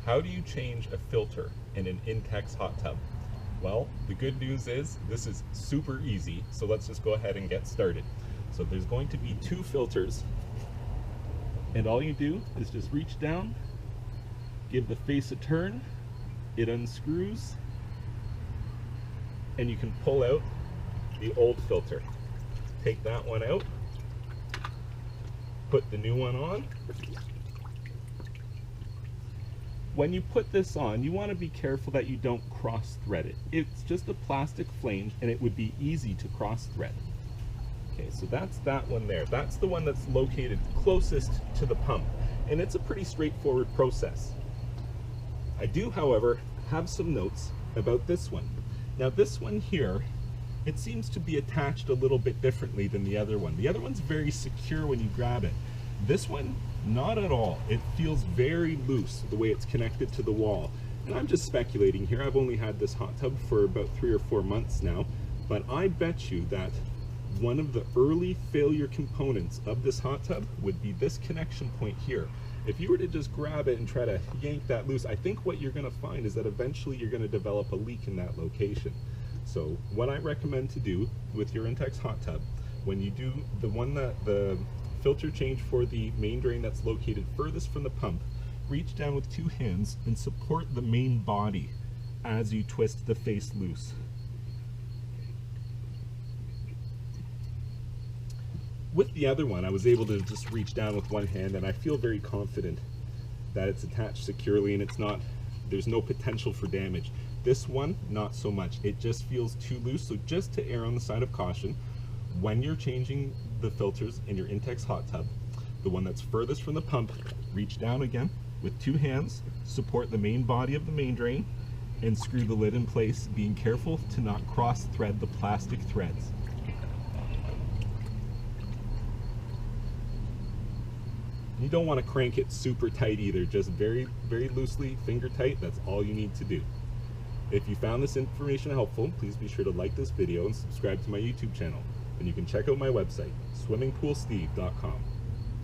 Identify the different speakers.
Speaker 1: How do you change a filter in an Intex hot tub? Well, the good news is this is super easy, so let's just go ahead and get started. So there's going to be two filters, and all you do is just reach down, give the face a turn, it unscrews, and you can pull out the old filter. Take that one out, put the new one on. When you put this on, you want to be careful that you don't cross thread it. It's just a plastic flange and it would be easy to cross thread. Okay, so that's that one there. That's the one that's located closest to the pump, and it's a pretty straightforward process. I do, however, have some notes about this one. Now this one here, it seems to be attached a little bit differently than the other one. The other one's very secure when you grab it. This one, not at all. It feels very loose the way it's connected to the wall. And I'm just speculating here. I've only had this hot tub for about 3 or 4 months now, but I bet you that one of the early failure components of this hot tub would be this connection point here. If you were to just grab it and try to yank that loose, I think what you're going to find is that eventually you're going to develop a leak in that location. So what I recommend to do with your Intex hot tub, when you do the filter change for the main drain that's located furthest from the pump, reach down with 2 hands and support the main body as you twist the face loose. With the other one, I was able to just reach down with 1 hand, and I feel very confident that it's attached securely and there's no potential for damage. This one, not so much. It just feels too loose, so just to err on the side of caution, when you're changing the filters in your Intex hot tub, the one that's furthest from the pump, reach down again with 2 hands, support the main body of the main drain, and screw the lid in place, being careful to not cross thread the plastic threads. You don't want to crank it super tight either, just very, very loosely, finger tight. That's all you need to do. If you found this information helpful, please be sure to like this video and subscribe to my YouTube channel. And you can check out my website, swimmingpoolsteve.com.